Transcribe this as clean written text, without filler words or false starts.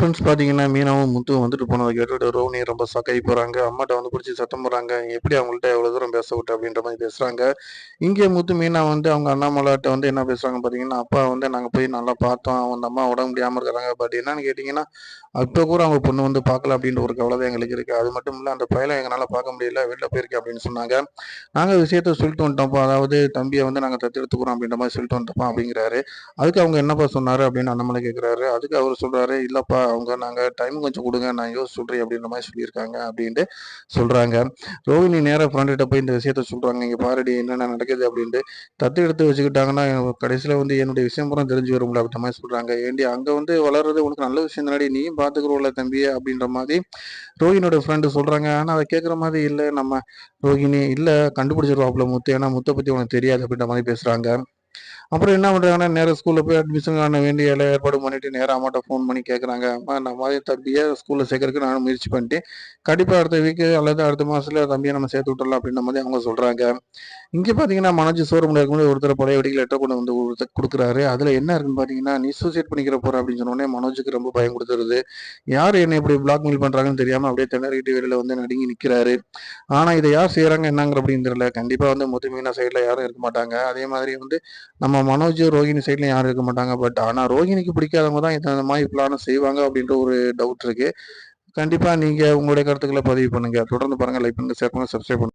Friends பார்த்தீங்கன்னா, மீனாவும், முத்துவும் வந்துட்டு போனத கேட்டுட்டு ரோகிணி ரொம்ப ஷாக்காகி போறாங்க. அம்மாட்ட வந்து புடிச்சு சத்தம் போடுறாங்க. "எப்படி அவங்கள்ட்ட எவ்வளோ தூரம் பேச விட்ட?" அப்படின்ற மாரி பேசுறாங்க. இங்கே முத்து, மீனா வந்து அவங்க அண்ணாமலைட்ட வந்து என்ன பேசுறாங்க பார்த்தீங்கன்னா, "அப்பா வந்து நாங்க போய் நல்லா பார்த்தோம். அந்த அம்மா உடம்பு முடியாம இருக்கிறாங்க. பட் என்னன்னு கேட்டீங்கன்னா, இப்ப கூட அவங்க பொண்ணு வந்து பார்க்கல அப்படின்ற ஒரு கவலை தான் எங்களுக்கு இருக்கு. அது மட்டும் இல்ல அந்த பயல எங்கனால பார்க்க முடியல. வெளில போயிருக்கு" அப்படின்னு சொன்னாங்க. நாங்க விஷயத்த சொல்லிட்டு வந்துட்டோம்ப்பா. அதாவது தம்பிய வந்து நாங்க தத்தெடுத்துக்கிறோம் அப்படின்ற மாரி சொல்லிட்டு வந்துட்டோம்ப்பா அப்படிங்கிறாரு. அதுக்கு அவங்க என்னப்பா சொன்னாரு அப்படின்னு அண்ணாமலை கேட்குறாரு. அதுக்கு அவரு சொல்றாரு, இல்லப்பா அவங்க நாங்க டைம் கொஞ்சம் குடுங்க. நான் யோசிச்சு சொல்றேன் அப்படின்ற மாரி சொல்லியிருக்காங்க அப்படின்ட்டு சொல்றாங்க. ரோஹிணி நேரா ஃப்ரெண்டுட்ட போய் இந்த விஷயத்த சொல்றாங்க. இங்க பாருடி என்னென்ன நடக்குது அப்படின்ட்டு. தத்து எடுத்து வச்சுக்கிட்டாங்கன்னா, கடைசியில வந்து என்னுடைய விஷயம் பூரா தெரிஞ்சு வரும்ல அப்படின்ற மாரி சொல்றாங்க. ஏன்டி அங்க வந்து வளர்றது உனக்கு நல்ல விஷயம் தானடி. நீயும் பார்த்துக்குறல்ல தம்பிய அப்படின்ற மாதிரி ரோஹிணியோட ஃப்ரெண்டு சொல்றாங்க. ஆனா அத கேட்குற மாதிரி இல்ல நம்ம ரோஹிணி. இல்ல கண்டுபிடிச்சிருவாப்புல முத்து. ஏன்னா முத்த பத்தி உனக்கு தெரியாது அப்படின்ற மாரி பேசுறாங்க. அப்புறம் என்ன பண்றாங்கன்னா, நேரா ஸ்கூல்ல போய் அட்மிஷன் ஆன வேண்டிய எல்லா ஏற்பாடும் பண்ணிட்டு, நேரா அம்மாட்ட ஃபோன் பண்ணி கேட்குறாங்க. அம்மா இந்த மாதிரி தம்பிய ஸ்கூல்ல சேர்க்கறதுக்கு நானும் முயற்சி பண்ணிட்டேன். கண்டிப்பா அடுத்த வீக்கு அல்லது அடுத்த மாசத்துல தம்பிய நம்ம சேர்த்து விட்டுறலாம் அப்படின்ற மாதிரி அவங்க சொல்றாங்க. இங்க பார்த்தீங்கன்னா, மனோஜ் ஷோரூம்ல இருக்கும்போது ஒருத்தர் பழைய வட்டிக்கு லெட்டர் கொண்டு வந்து குடுக்குறாரு. அதுல என்ன இருக்குன்னு பார்த்தீங்கன்னா, "நீ சூசைட் பண்ணிக்கிற போற" அப்படின்னு சொன்னோனே மனோஜுக்கு ரொம்ப பயம் குடுத்துருது. யார் என்னை இப்படி பிளாக்மெயில் பண்றாங்கன்னு தெரியாம அப்படியே திணறிட்டு வெளில வந்து நடுங்கி நிக்கிறாரு. ஆனா இத யார் செய்றாங்க என்னங்கிற அப்படின்னு தெரியல. கண்டிப்பா வந்து முத்து, மீனா சைடுல யாரும் இருக்க மாட்டாங்க. அதே மாதிரி வந்து நம்ம மனோஜ், ரோஹிணி சைட்லயும் யாரும் இருக்க மாட்டாங்க. பட் ஆனா ரோஹிணிக்கு பிடிக்காதவங்க தான் இந்த மாரி பிளான செய்வாங்க அப்படின்ற ஒரு டவுட் இருக்கு. கண்டிப்பா நீங்க உங்களுடைய கருத்துக்கள பதிவு பண்ணுங்க. தொடர்ந்து பாருங்க. லைக் பண்ணுங்க, ஷேர் பண்ணுங்க, சப்ஸ்கிரைப் பண்ணுங்க.